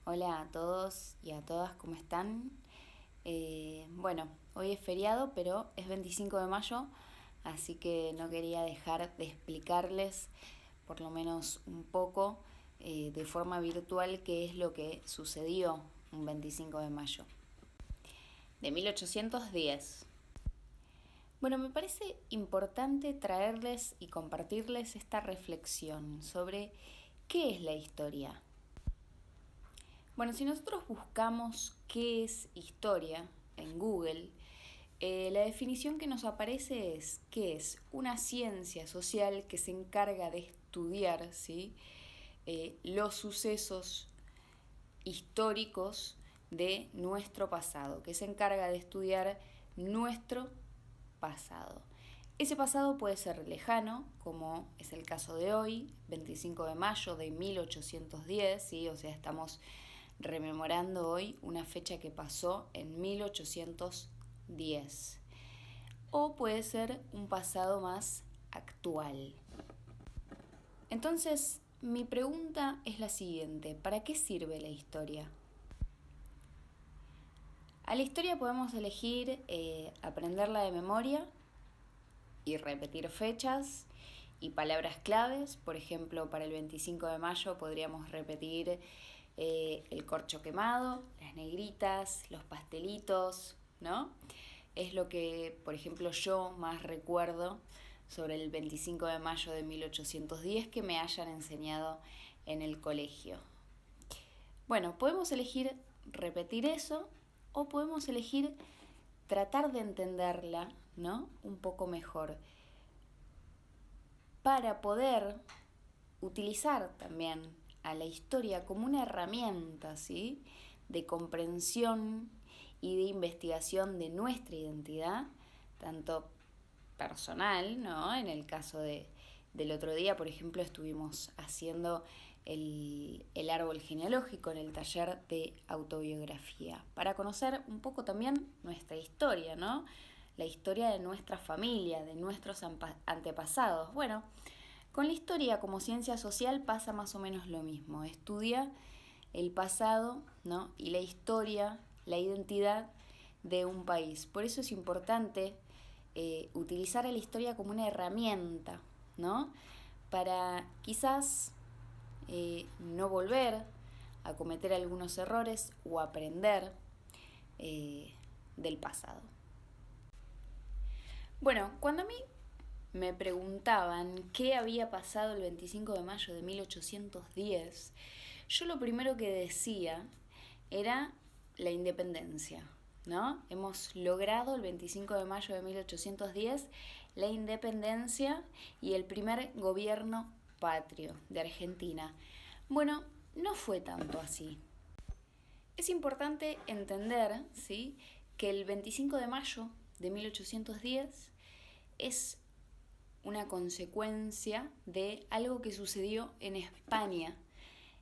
Hola a todos y a todas, ¿cómo están? Bueno, hoy es feriado, pero es 25 de mayo, así que no quería dejar de explicarles, por lo menos un poco, de forma virtual, qué es lo que sucedió un 25 de mayo de 1810. Bueno, me parece importante traerles y compartirles esta reflexión sobre qué es la historia. Bueno, si nosotros buscamos qué es historia en Google, la definición que nos aparece es que es una ciencia social que se encarga de estudiar, ¿sí? Los sucesos históricos de nuestro pasado, que se encarga de estudiar nuestro pasado. Ese pasado puede ser lejano, como es el caso de hoy, 25 de mayo de 1810, ¿sí? O sea, estamos rememorando hoy una fecha que pasó en 1810. O puede ser un pasado más actual. Entonces, mi pregunta es la siguiente: ¿para qué sirve la historia? A la historia podemos elegir aprenderla de memoria y repetir fechas y palabras claves. Por ejemplo, para el 25 de mayo podríamos repetir el corcho quemado, las negritas, los pastelitos, ¿no? Es lo que, por ejemplo, yo más recuerdo sobre el 25 de mayo de 1810 que me hayan enseñado en el colegio. Bueno, podemos elegir repetir eso o podemos elegir tratar de entenderla, ¿no? Un poco mejor, para poder utilizar también a la historia como una herramienta, ¿sí? De comprensión y de investigación de nuestra identidad, tanto personal, ¿no? En el caso del otro día, por ejemplo, estuvimos haciendo el árbol genealógico en el taller de autobiografía, para conocer un poco también nuestra historia, ¿no? La historia de nuestra familia, de nuestros antepasados. Bueno, con la historia como ciencia social pasa más o menos lo mismo. Estudia el pasado, ¿no? Y la historia, la identidad de un país. Por eso es importante utilizar a la historia como una herramienta, ¿no? Para quizás no volver a cometer algunos errores o aprender del pasado. Bueno, cuando a mí me preguntaban qué había pasado el 25 de mayo de 1810, yo lo primero que decía era la independencia, ¿no? Hemos logrado el 25 de mayo de 1810 la independencia y el primer gobierno patrio de Argentina. Bueno, no fue tanto así. Es importante entender, ¿sí?, que el 25 de mayo de 1810 es una consecuencia de algo que sucedió en España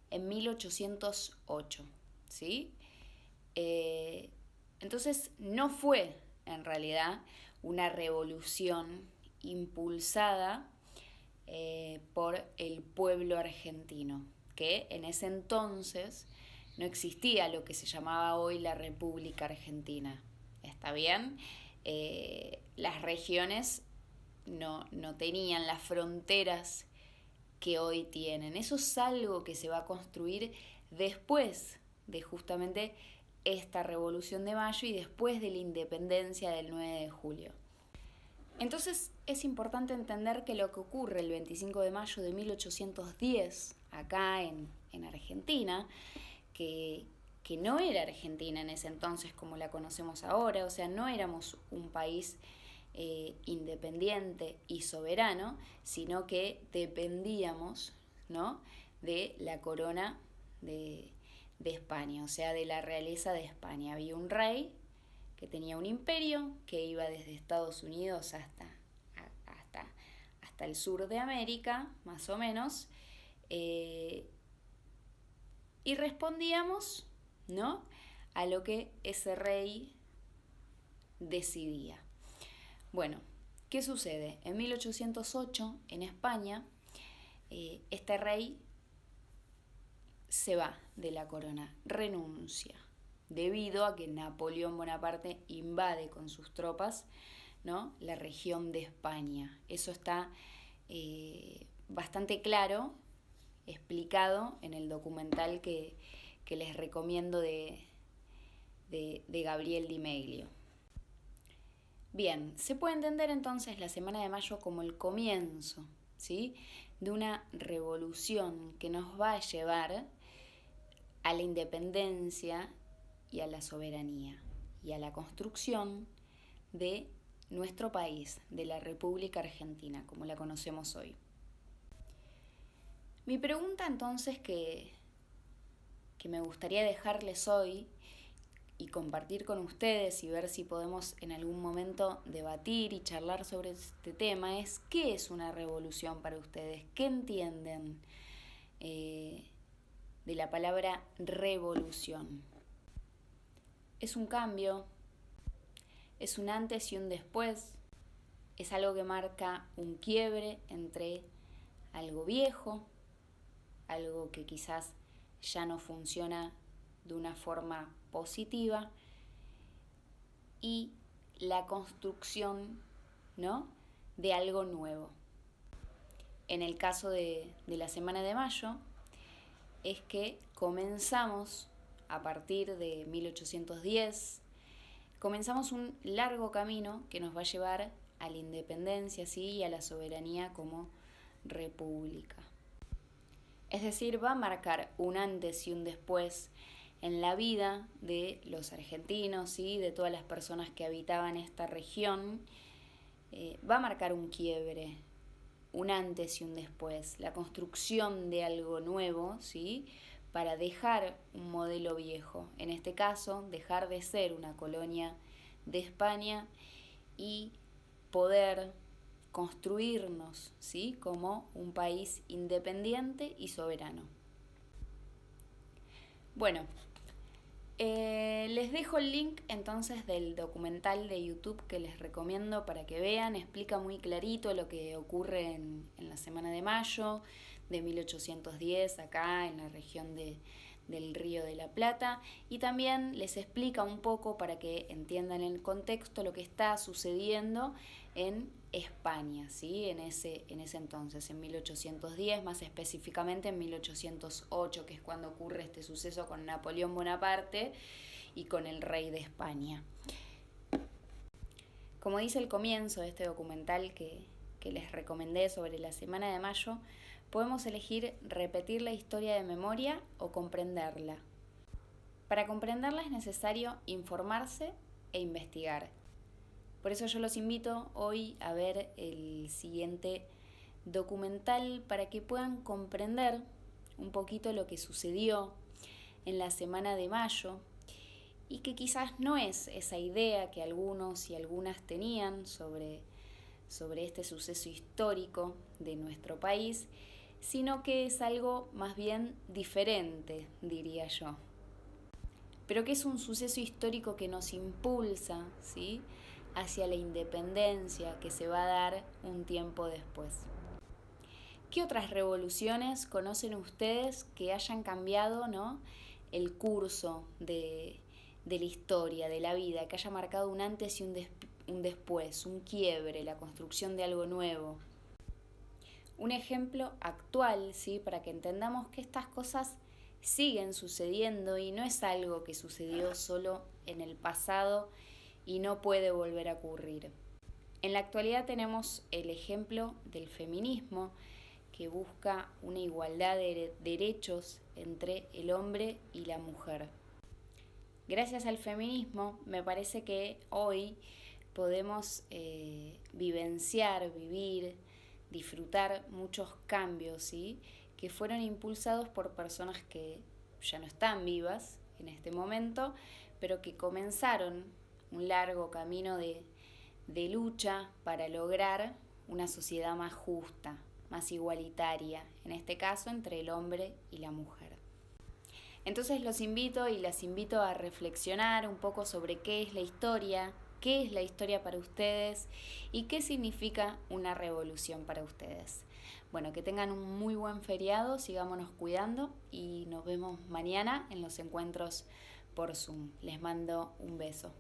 en 1808, ¿sí? Entonces no fue en realidad una revolución impulsada por el pueblo argentino, que en ese entonces no existía lo que se llamaba hoy la República Argentina. ¿Está bien? Las regiones no tenían las fronteras que hoy tienen. Eso es algo que se va a construir después de justamente esta Revolución de Mayo y después de la independencia del 9 de julio. Entonces es importante entender que lo que ocurre el 25 de mayo de 1810 acá en Argentina, que no era Argentina en ese entonces como la conocemos ahora, o sea, no éramos un país independiente y soberano, sino que dependíamos, ¿no?, de la corona de España, o sea, de la realeza de España. Había un rey que tenía un imperio que iba desde Estados Unidos hasta el sur de América, más o menos, y respondíamos, ¿no?, a lo que ese rey decidía. Bueno, ¿qué sucede? En 1808, en España, este rey se va de la corona, renuncia, debido a que Napoleón Bonaparte invade con sus tropas, ¿no?, la región de España. Eso está bastante claro, explicado en el documental que les recomiendo de Gabriel Di Meglio. Bien, se puede entender entonces la Semana de Mayo como el comienzo, ¿sí?, de una revolución que nos va a llevar a la independencia y a la soberanía y a la construcción de nuestro país, de la República Argentina, como la conocemos hoy. Mi pregunta entonces que me gustaría dejarles hoy y compartir con ustedes y ver si podemos en algún momento debatir y charlar sobre este tema es: ¿qué es una revolución para ustedes? ¿Qué entienden de la palabra revolución? ¿Es un cambio? ¿Es un antes y un después? ¿Es algo que marca un quiebre entre algo viejo, algo que quizás ya no funciona de una forma positiva, y la construcción, ¿no?, de algo nuevo? En el caso de la Semana de Mayo, es que comenzamos a partir de 1810, comenzamos un largo camino que nos va a llevar a la independencia, ¿sí?, y a la soberanía como república. Es decir, va a marcar un antes y un después en la vida de los argentinos, ¿sí?, de todas las personas que habitaban esta región. Va a marcar un quiebre, un antes y un después, la construcción de algo nuevo, ¿sí?, para dejar un modelo viejo. En este caso, dejar de ser una colonia de España y poder construirnos, ¿sí?, como un país independiente y soberano. Bueno, les dejo el link entonces del documental de YouTube que les recomiendo para que vean. Explica muy clarito lo que ocurre en la Semana de Mayo de 1810 acá en la región del Río de la Plata, y también les explica un poco para que entiendan el contexto lo que está sucediendo en España, ¿sí?, en ese entonces, en 1810, más específicamente en 1808, que es cuando ocurre este suceso con Napoleón Bonaparte y con el rey de España. Como dice el comienzo de este documental que les recomendé sobre la Semana de Mayo, podemos elegir repetir la historia de memoria o comprenderla. Para comprenderla es necesario informarse e investigar. Por eso yo los invito hoy a ver el siguiente documental para que puedan comprender un poquito lo que sucedió en la Semana de Mayo, y que quizás no es esa idea que algunos y algunas tenían sobre este suceso histórico de nuestro país, sino que es algo más bien diferente, diría yo. Pero que es un suceso histórico que nos impulsa, ¿sí?, hacia la independencia que se va a dar un tiempo después. ¿Qué otras revoluciones conocen ustedes que hayan cambiado, ¿no?, el curso de la historia, de la vida, que haya marcado un antes y un después, un quiebre, la construcción de algo nuevo? Un ejemplo actual, ¿sí?, para que entendamos que estas cosas siguen sucediendo y no es algo que sucedió solo en el pasado y no puede volver a ocurrir. En la actualidad tenemos el ejemplo del feminismo, que busca una igualdad de derechos entre el hombre y la mujer. Gracias al feminismo, me parece que hoy podemos vivenciar, vivir, disfrutar muchos cambios, ¿sí?, que fueron impulsados por personas que ya no están vivas en este momento, pero que comenzaron un largo camino de lucha para lograr una sociedad más justa, más igualitaria, en este caso entre el hombre y la mujer. Entonces los invito y las invito a reflexionar un poco sobre qué es la historia, qué es la historia para ustedes y qué significa una revolución para ustedes. Bueno, que tengan un muy buen feriado, sigámonos cuidando y nos vemos mañana en los encuentros por Zoom. Les mando un beso.